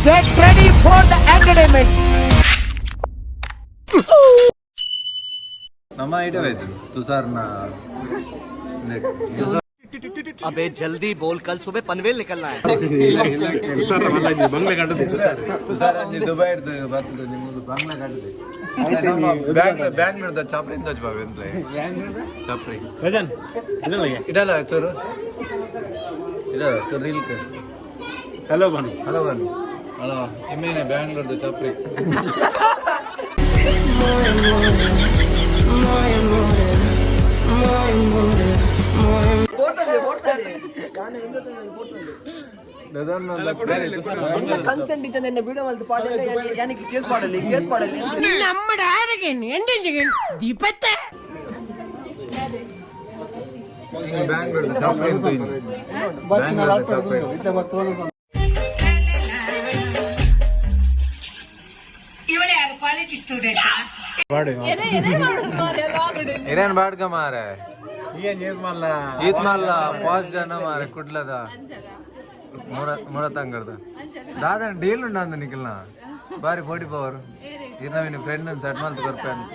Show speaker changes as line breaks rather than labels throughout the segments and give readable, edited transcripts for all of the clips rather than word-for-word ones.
Get ready for the entertainment.
ನಮ್ಮ idea ಆಯ್ತು ತುಷಾರ್ನ
अबे जल्दी बोल, कल सुबह पनवेल निकलना है.
ತುಷಾರ್ ಅಲ್ಲಿ ದುಬೈ ಇರ್ತದೆ ಬರ್ತದೆ ನಿಮ್ಮದು ಬಂಗ್ಲಾ ಕಟ್ಟದೆ ಬ್ಯಾಂಗ್ಳೂರ್ದ ಚಾಪ್ರಿಯಿಂದ ಬಾಬೆಂದ್ರೆ ಚಾಪ್ರಿ ಇಡಲ್ಲ ಚೂರು ಇಡಲ್ಲ ಚೂರು ಇಲ್ಕ ಹಲೋ ಬನ್ನಿ ಹಲೋ ಇಮೇನೆ ಬ್ಯಾಂಗ್ಳೂರ್ದ ಚಾಪ್ರಿ
ಕನ್ಸೆಂಟ್ ಇದ್ದ ವಿಡಿಯೋ ಮಲ್ತು ಪಾಡಲಿ ಯಾನಿಗೆ ಕೇಸ್ ಮಾಡಲಿ
ನಮ್ಮ ಡಾರಗೇನು ಎಂಡಿಂಜಿಗೆ ದೀಪತ್ತೆ
ಬ್ಯಾಂಗ್ಳೂರ್ದ ಚಾಪ್ರಿ ಅಂತ ಬ್ಯಾಂಗ್ಳೂರ್ದ ಚಾಪ್ರಿ ಇರೇನ್ ಬಾಡ್ಗ ಮಾರೆ ಈದ್ ಮಲ್ಲ ಪಾಸ್ ಜನ ಮಾರೆ ಕುಡ್ಲದ ಮುರತಂಗಡ್ದ ದಾದ ಡೀಲ್ ಉಂಡು ನಿಖಿಲ್ನ ಬಾರಿ ಪೋಡಿ ಪವರ್ ಇರ್ನ ನಿನ್ ಫ್ರೆಂಡ್ ಸಟ್ ಮಲ್ತ್ ಕೊರ್ಪೆ ಅಂತ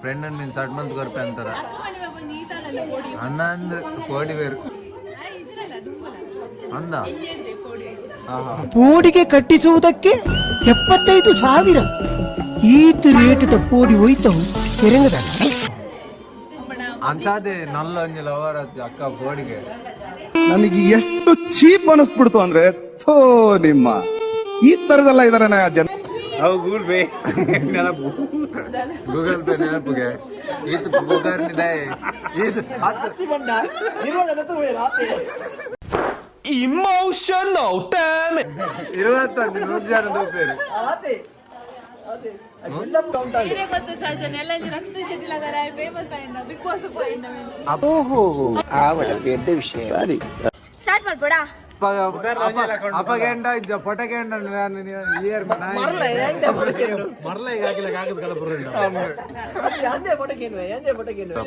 ಫ್ರೆಂಡ್ ನಿನ್ ಸಟ್ ಮಲ್ತ್ ಕೊರ್ಪೆ ಅಂತಾರ ಅನ್ನಂದು ಪೋಡಿ ಬೇರು ಅಂದ
ಕೋಡಿಗೆ ಕಟ್ಟಿಸುವುದಕ್ಕೆ 75,000 ಈತ ರೇಟ್ ಕೋಡಿ ಹೋಯ್ತವು ತೆರೆಂಗದ
ಅಂಚಾದೆ ನಲ್ಲ ಒಂಜಿಲ ಅವರ ಅಕ್ಕ ಪೋಡಿಗೆ
ನನಗೆ ಎಷ್ಟು ಚೀಪ್ ಅನಿಸ್ಬಿಡ್ತು ಅಂದ್ರೆ ಥೋ ನಿಮ್ಮ ಈ ತರದೆಲ್ಲ ಇದಾರೆ ಜನ
ಗೂಗಲ್ ಪೇ ನೆನಪಿಗೆ ಈತ ಪುಗಾರ್ನಿದೆ
Emotional damn it.
21 100 ರೂಪಾಯಿ ಅಪಗೆಂಡ ಫೋಟೋಗೆಂಡ ಇಯರ್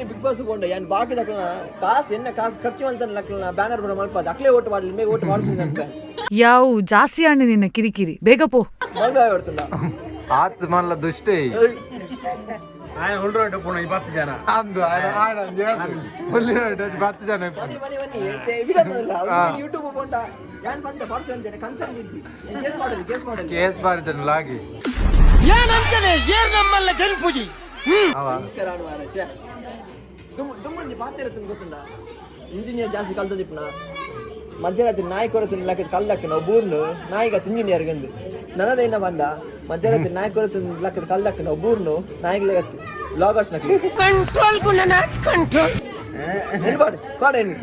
ಬಿಗ್ ಬಾಸ್ ಯಾನ್ ಬಾಕಿ ಕಾಸು ಎನ್ನ ಕಾಸು ಖರ್ಚು ಮಾಡ್ತಾನೆ ಬ್ಯಾನರ್ ಬರೋ ಮಲ್ಪ ಅಕ್ಲೇ ಓಟ್ ಮಾಡಲಿ ಮೇ ಓಟ್ ಮಾಡ್ತೀನಿ
ಯಾವು ಜಾಸ್ತಿ ಆಂಡಿ ನಿನ್ನ ಕಿರಿಕಿರಿ ಬೇಗ ಪೋ
ಆತ್ ಮಲ್ಲ ದುಷ್ಟೇ ಅಂದು ಬತ್ತು ಜನ
ಯೂಟ್ಯೂಬ್ ಬೋಂಡ ಯಾನ್ ಬಂದ ಪರ್ಚು ಅಂತೇನೆ ಕನ್ಸರ್ನ್ ಇದ್ದಿ ಕೇಸ್ ಮಾಡಲಿ
ಕೇಸ್ ಬಾರಿದನು ಲಾಗಿ
ಏನಂತಾನೆ ಏರ್ ನಮ್ಮಲ್ಲ ಗಣಪೂಜಿ
ದುಮ್ಮಣ್ಣಿ ಪಾತಿರತ್ತನ್ನು ಗೊತ್ತುಂಡ ಇಂಜಿನಿಯರ್ ಜಾಸ್ತಿ ಕಲ್ತದಿಪ್ಪನ ಮಧ್ಯರಾತ್ರಿ ನಾಯಿ ಕೊರತು ಲೆಕ್ಕ ಕಲ್ದಕ್ಕ ನಾವು ಬೂರ್ನು ನಾಯಿಗ ಇಂಜಿನಿಯರ್ ಗಂದು ನನ್ನದೇನ ಬಂದ ಮಧ್ಯರಾತ್ರಿ ನಾಯಿ ಕೊರತು ಲೆಕ್ಕ ಕಲ್ದಕ್ಕ ನಾವು ಬೂರ್ನು ನಾಯಿಗೆ ಲಾಗರ್ಸ್
ಕಂಟ್ರೋಲ್ ಕಂಟ್ರೋಲ್
ಪಾಡೇನಿ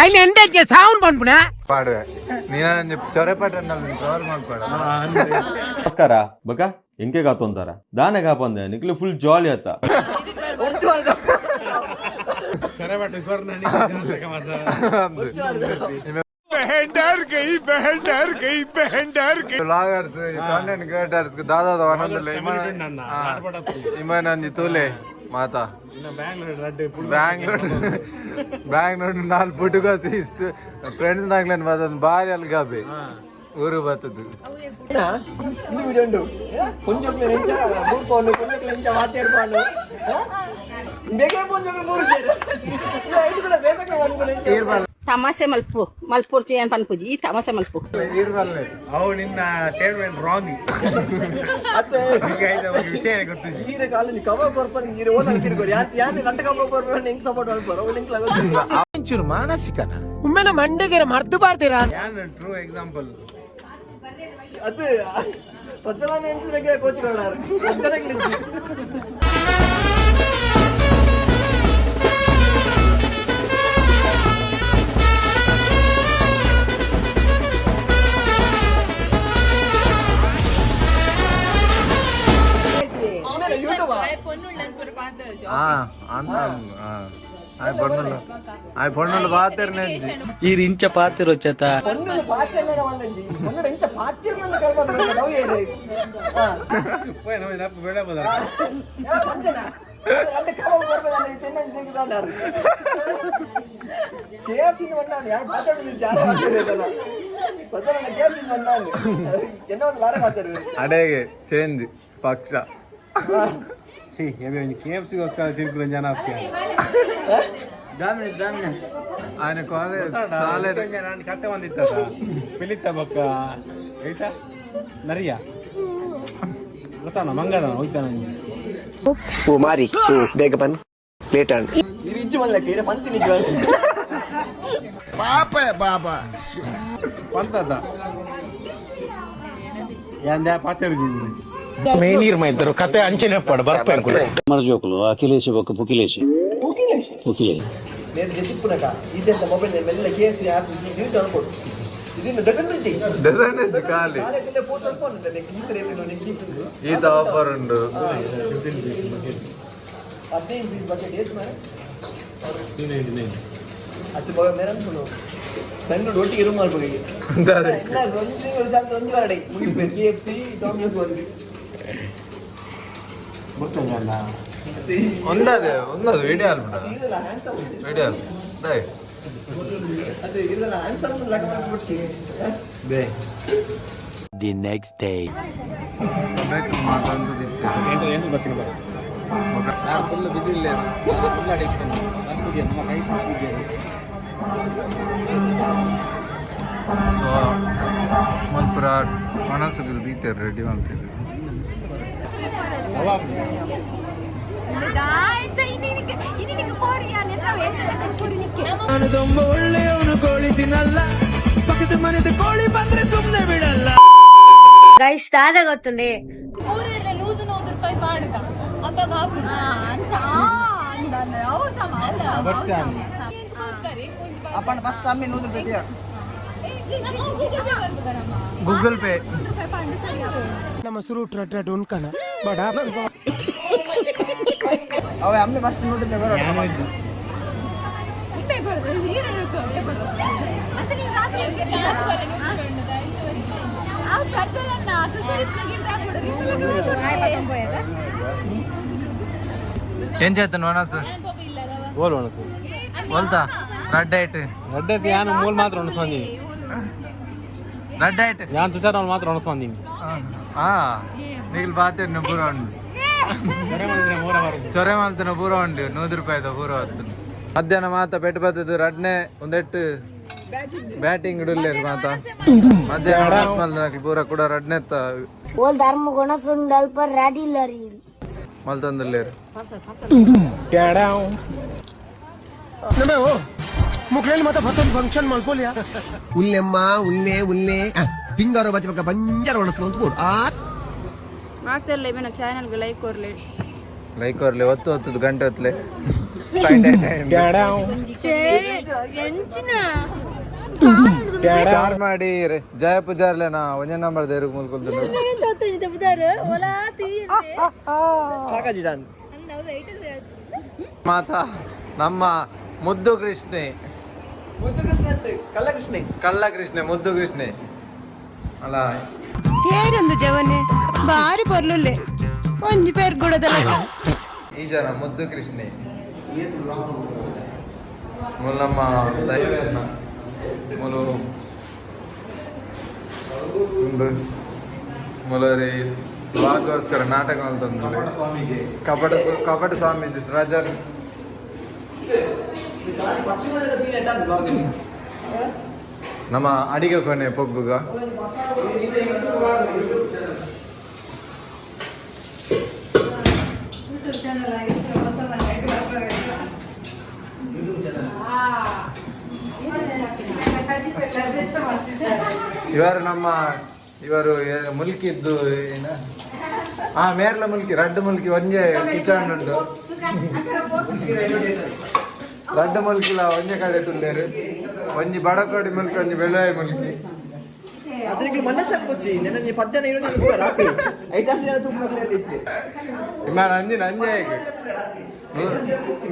ಅಲ್ಲಿ ಎಂದಕ್ಕೆ ಸೌಂಡ್ ಬಂದ್ಬಿಡ
ಪಾಡುವೆ ನೀನ ಚೊರೆಪಾಟನಲ್ಲಿ ಕವರ್ ಮಾಡ್ಪಾಡ
ನಮಸ್ಕಾರ ಬಕ ಎಂಕೆ ಕಾತು ಅಂತಾರ ದಾನೆ ಕಾಪಂದೆ ನಿಕ್ಲಿ ಫುಲ್ ಜಾಲಿ ಆತ
ಕಾಂಟೆಂಟ್ ಕ್ರಿಯೇಟರ್ಸ್ ದಾದಾದ ಆನಂದಲ್ಲ ಇಮಾನಂದಿ ತೂಲೆ ಮಾತಾ ಬ್ಯಾಂಗ್ಳೂರ್ ನಾಲ್ ಪುಟುಗೋಸಿ ಇಷ್ಟು ಫ್ರೆಂಡ್ಸ್ ನಾಗ್ಲೇನು ಬರ್ತದ ಭಾರಿ ಅಲ್ಗಾಬೆ ಊರು ಬರ್ತದ್ದು
ವಿಡಿಯೋ ಉಂಡು ಕೊಂಚಕ್ಕೆ ನೆಂಚ ಮೂರ್ಪೋನು ಕೊಂಚಕ್ಕೆ ನೆಂಚ ಮಾತೇರ್ಪಾನು ಬೇಗ ಪೊಂಜಕ್ಕೆ ಮೂರು ಸೇರು ಇದು ಕೂಡ ಬೇಸಕ್ಕೆ ಒಂದು ನೆಂಚ
ತಮಾಷೆ ಮಲ್ಪೂರ್ಚಿ ಏನ್ ಪನ್ಪುಜಿ ಈ ತಮಾಷೆ ಮಲ್ಪು
ಅವು ನಿನ್ನ ಸ್ಟೇಟ್ಮೆಂಟ್ ರಾಂಗ್ ವಿಷಯ ಗೊತ್ತಿಲ್ಲ
ಈರ ಕಾಲ ಕವ ಕೊರ್ಪನ್ ಈರ ಓನ ತಿರ್ಗೋರಿ ಯಾನ್ ನಟ್ಟ ಕವ ಕೊರ್ಪನ್ ಹೆಂಗ್ ಸಪೋರ್ಟ್ ಮಾಡ್ತಾರೋ ಲಿಂಕ್
ಒಂಚೂರು ಮಾನಸಿಕನ ಒಮ್ಮೆನ ಮಂಡೆಗೆ ಮರ್ತು ಬಾರ್ತೀರಾ
ಟ್ರೂ ಎಕ್ಸಾಂಪಲ್
ಅದು ಪ್ರಚಲನ ಎಂತಿದ್ರೆ ಕೋಚ್ ಕೊಡಾರು ಪ್ರಚಲನ
పొన్నులు పాతేరు
ఈ రించ పాత్ర వచ్చేత
పొన్నులు పాతేరు వాళ్ళంజి పొన్నుడు ఇంచ పాతేరు నన్ను కలపదు నవ్వు ఏరే యా పంజనా అంటే కవ కొర్బదాని తిన్న దిగుతాడారు కేఎఫ్సి వన్నాను యార్ పాతేరు జార పాతేరు ಪ್ರಜ್ವಲ್ ಕೇಳ್ತೀನಿ ಬಂದಾನು ಎನ್ನ ಒಂದು ಲಾರ ಮಾತಾಡು
ಅಡೆಗೆ ಚೇಂಜ್ ಪಕ್ಷ ఆయన కాలేజ్ సాలెడ్
ಕತೆ ಒಂದಿತ್ತ ಪಿಲಿತ ಬಕ್ಕ ಐತಾ ನರಿಯ ಗೊತ್ತಾನ ಮಂಗದ ಹೋಯ್ತಾನ
ಓ ಮಾರಿ ಓ ಬೇಗ ಬನ್ ಲೇಟ್ ಆನ್ ಈ ನಿಜ ಮಲ್ಲಕ್ಕೆ ಇರ ಪಂತಿ ನಿಜ
ಪಾಪ ಬಾಬಾ
ಪಂತದ ಯಾಂದ ಪಾತೆರು
ಮೇನೀರ್ ಮೈದರು ಕತೆ ಅಂಚಿನ ಪಡ ಬರ್ಪೇನ್ ಕೂಡ
ಮರ್ಜೋಕಲು ಅಖಿಲೇಶ್ ಬೊಕ್ಕ ಪುಕಿಲೇಶ್
నేను చెప్పుకున్నాక ఇదేంత మొబైల్ నేను మెల్ల కేసు యాప్ డ్యూటీ అనుకోడు ఇది దగ్గర నుంచి
ఖాళీ
కాలేజీలో ఫోటో అనుకోండి నేను గీత రేపు నేను గీతుంది
ఈత ఆఫర్ ఉండు
15 బకెట్ ఏస్ మరి 399 ಅದು ಮೇರೆ ಅನ್ಕೊಂಡು ಸಣ್ಣ ಒಟ್ಟಿಗೆ ರೂಮ್ ಮಾಡ್ಬೇಕು
ಅದೇ
ಒಂದು ಸಾಲ ಒಂದು ವಾರಡೆ ಮುಗಿಸ್ಬೇಕು KFC ಡಾಮಿನೋಸ್ ಬಂದ್ವಿ
ಗೊತ್ತಲ್ಲ
ఉన్నది వీడియో
ಇದೆಲ್ಲ ಹ್ಯಾಂಡ್ಸಮ್ ಇದೆ
వీడియో
ಅದು ಇದೆಲ್ಲ ಹ್ಯಾಂಡ್ಸಮ್ ಲಗ ಮಾಡ್ಬಿಡ್ಸಿ
ದಿ ನೆಕ್ಸ್ಟ್ ಡೇ
మాకంతా తిత్తారు
ಏನು ಬರ್ತೀನಿ ಬರ ನಾನು ಫುಲ್ ಬಿಜಿ ಇಲ್ಲ ಫುಲ್ ಅಡಿಕ್ಟ್ ನಾನು ನಮ್ಮ ಕೈ ಬಿಜಿ
ಸೊ ಮಲ್ಪುರ ಮನಸ್ಸಿಗೆ ತಿತ್ತಾರೆ ರೆಡಿ ಮಾಡ್ತೀವಿ
ನಾನು ತುಂಬ ಒಳ್ಳೆಯವನು ಕೋಳಿ ತಿನ್ನಲ್ಲ ಪಕ್ಕದ ಮನೆದ ಕೋಳಿ ಬಂದ್ರೆ ಸುಮ್ಮನೆ ಬಿಡಲ್ಲ
ಗೈಸ್ ತಾದ ಗೊತ್ತುಂಡೆ
ಅಪ್ಪನ ಫಸ್ಟ್ ಅಮ್ಮಿ 100 ರೂಪಾಯಿ
ಗೂಗಲ್ ಪೇ
ನಮ್ಮ ಸುರು ಟ್ರಟ್ ಉಣ್ಕಣ ಬಡ
ಅವ ಅಮ್ಮಿ ಫಸ್ಟ್ 100 ರೂಪಾಯಿ ಬರೋದು
ఏం చేస్తాను మనసు
ಗೋಲ್ ಒಣಸು
వెళ్తా రెడ్ ఐట్
ರಡ್ಡೈತಿ ಯಾನು ಮೂಲ್ ಮಾತ್ರ ಒಣಸ್ಕೊಂದೀನಿ
రెడ్ ఐట్
ಯಾನ್ ತುಚಾರ ಅವ್ನು ಮಾತ್ರ ಒಣಸ್ಕೊಂದೀನಿ
నీకు బాగా పೂರ ಉಂಡು ಚೊರೆ ಮಾಡ್ತಾನೆ ಪೂರ ಉಂಡು 100 ರೂಪಾಯಿದ ಪೂರ ವರ್ತದೆ ಮಧ್ಯಾಹ್ನ ಮಾತ ಪೆಟ್ಟು ಬರ್ತದೆ ರಡ್ನೆ ಒಂದೆಟ್ಟು ಬ್ಯಾಟಿಂಗ್ ಇಡಲೇರು ಮಾತ ಮಧ್ಯಾಹ್ನ ಮಲ್ದನಕ್ಕೆ ಪೂರ ಕೂಡ ರಡ್ನೆ ಮಲ್ತಂದಲ್ಲೇರು
ಮುಕ್ಳಲ್ಲಿ ಮತ್ತೆ ಮತ್ತೊಂದು ಫಂಕ್ಷನ್ ಮಾಡ್ಕೊಲಿಯಾ
ಉಲ್ಲೆಮ್ಮ ಉಲ್ಲೆ ಪಿಂಗಾರೋ ಬಚ್ಚ ಬಂಜಾರ ಒಣಸ್ಲು ಅಂತ ಬೋಡು
ಮಾಡ್ತಿರ್ಲಿ ಇವ ಚಾನಲ್ಗೆ ಲೈಕ್ ಕೊರ್ಲಿ
ಲೈಕ್ ಅವ್ರಲಿ ಹೊತ್ತು ಗಂಟೆ ಹೊತ್ತಲೆ ಚಾರ್ ಮಾಡಿ ಜಯ ಪೂಜಾರ್ಲೆ ನಾ ಒಂದೇ ನಂಬರ್ ದೇವ್ರ ಮುಲ್ಕೊಳ್ತೀನಿ
ಸಾಕಾಜಿ ಡಾನ್
ಮಾತಾ ನಮ್ಮ ಮುದ್ದು ಕೃಷ್ಣೆ ಕಳ್ಳ ಕೃಷ್ಣೆ ಮುದ್ದು ಕೃಷ್ಣೆ ಅಲ್ಲ
ಕೇರೊಂದು ಜವನೆ ಬಾರಿ ಬರ್ಲುಲ್ಲೆ ಒಂಜಿ ಪೇರ್ ಕೊಡೋದಲ್ಲ
ಈ ಜನ ಮುದ್ದು ಕೃಷ್ಣೆ ನಮ್ಮ ದೈವ ಮುಲು ಮುಲರಿ ವಾಗೋಸ್ಕರ ನಾಟಕ ಅಂತಂದ್ರೆ ಕಪಟ ಸ್ವಾಮೀಜಿ ರಾಜರ್ ನಮ್ಮ ಅಡಿಗೆ ಕೊನೆ ಪೊಗ್ಗುಗ ಇವರು ಮುಲ್ಕಿದ್ದು ಏನ ಮೇರ್ಲ ಮುಲ್ಕಿ ರಡ್ಡು ಮುಲ್ಕಿ ಒಂಜೆ ಕಿಚನ್ ಉಂಟು ರಡ್ಡು ಮುಲ್ಕಿಲ ಒಂಜೆ ಕಡೆ ಟುಲ್ಲೇರು ಒಂಜಿ ಬಡಕೋಡಿ ಮುಲ್ಕಿ ಒಂಜಿ ಬೆಳ್ಳಾಯಿ ಮುಲ್ಕಿ
ಅದಕ್ಕೆ ಮನೆ ಚಲ್ಕೊಚ್ಚಿ ನನ್ನ 10 ಜನ ಇರೋದು ರಾತ್ರಿ 5 ಜನ ತೂಪಲ್ಲಿ ಇತ್ತು
ಇಮ್ಮಾನ ಅಂಜೆ ಈಗ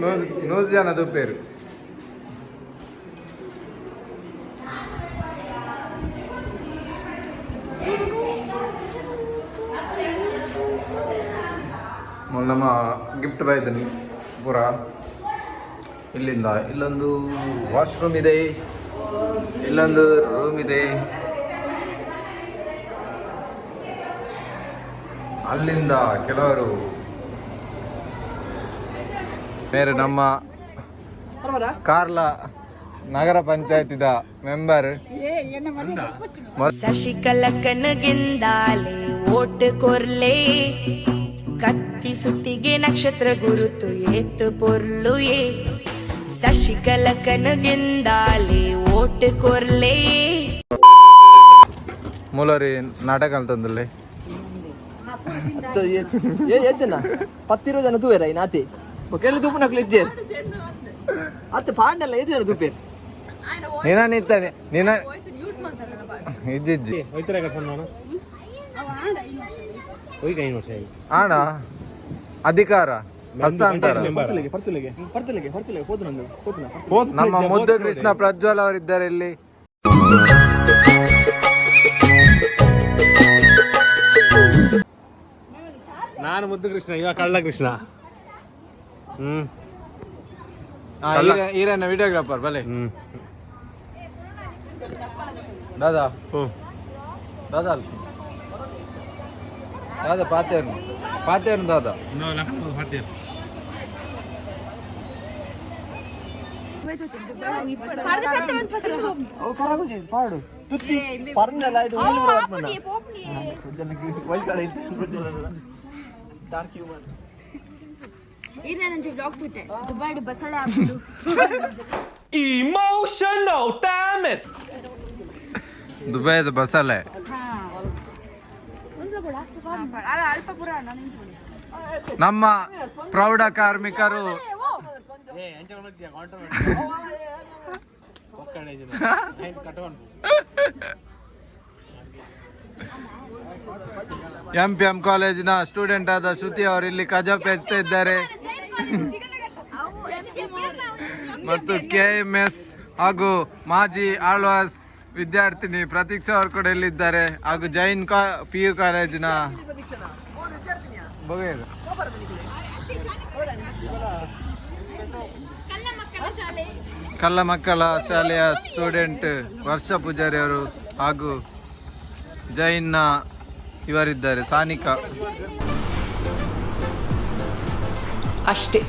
100 ಜನ ತುಪ್ಪೇರು ನಮ್ಮ ಗಿಫ್ಟ್ ಬಾಯ್ತೀನಿ ಪೂರ ಇಲ್ಲಿಂದ ಇಲ್ಲೊಂದು ವಾಶ್ರೂಮ್ ಇದೆ ಇಲ್ಲೊಂದು ರೂಮ್ ಇದೆ ಅಲ್ಲಿಂದ ಕೆಲವರು ಬೇರೆ ನಮ್ಮ ಕಾರ್ಲ ನಗರ ಪಂಚಾಯತಿದ ಮೆಂಬರ್
ಶಶಿಕಲ ಕನಗಿಂದಾಲೆ ಓಟ್ ಕೊರ್ಲೆ ಕತ್ತಿ ಸುತ್ತಿಗೆ ನಕ್ಷತ್ರ ಗುರುತು ಏತು ಪೊರ್ಲು ಏ ಶಶಿಕಲ ಕನಗಿಂದಾಲೆ ಓಟ್ ಕೊರ್ಲೆ
ಮೂಲರಿ ನಾಟಕ ಅಂತಂದಲ್ಲಿ
ಏತನ ಪತ್ತಿರೋ ಜನ ತೂವೇರ ಈ ನಾತಿ ಕೆಲ ತೂಪು ನಕ್ಲು ಇದ್ದೇರು ಅತ್ತ ಪಾಂಡಲ್ಲ ಏಜನ ತೂಪೇರು
ನೀನ ನಿಂತಾನೆ ನೀನ ಇಜ್ಜಿ ಆಣ ಅಧಿಕಾರ ಹಸ್ತಾಂತರ ನಮ್ಮ ಮುದ್ದು ಕೃಷ್ಣ ಪ್ರಜ್ವಲ್ ಅವರಿದ್ದಾರೆ ಇಲ್ಲಿ.
ನಾನು ಮುದ್ದು ಕೃಷ್ಣ, ಇವಾಗ ಕಳ್ಳ ಕೃಷ್ಣ.
ಈರಣ್ಣ ವಿಡಿಯೋಗ್ರಾಫರ್ ಬಲೆ ದಾದಾ ದಾದಾ ದಾದಾ ಪಾತೇರು ದಾದಾ
ಪಾಡು ತುತ್ತಿ ಪರ್ನೆಲ್ಲ ಡಾರ್ಕ್ ಹ್ಯೂಮರ್ ದುಬೈ ಬಸಳೆ
Emotional, damn it!
ದುಬೈದ ಬಸಳೆ ನಮ್ಮ ಪ್ರೌಢ ಕಾರ್ಮಿಕರು MPM ಕಾಲೇಜಿನ ಸ್ಟೂಡೆಂಟ್ ಆದ ಶ್ರುತಿ ಅವರು ಇಲ್ಲಿ ಕಜಾಪ್ ಎತ್ತಾ ಇದ್ದಾರೆ ಮತ್ತು KMS ಹಾಗೂ ಮಾಜಿ ಆಳ್ವಾಸ್ ವಿದ್ಯಾರ್ಥಿನಿ ಪ್ರತೀಕ್ಷಾ ಅವರು ಕೂಡ ಇಲ್ಲಿದ್ದಾರೆ ಹಾಗೂ ಜೈನ್ PU ಕಾಲೇಜಿನ ಕಲ್ಲ ಮಕ್ಕಳ ಶಾಲೆಯ ಸ್ಟೂಡೆಂಟ್ ವರ್ಷ ಪೂಜಾರಿ ಅವರು ಹಾಗೂ ಜೈನ್ನ ಇವರಿದ್ದಾರೆ ಸಾನಿಕಾ
ಅಷ್ಟೇ.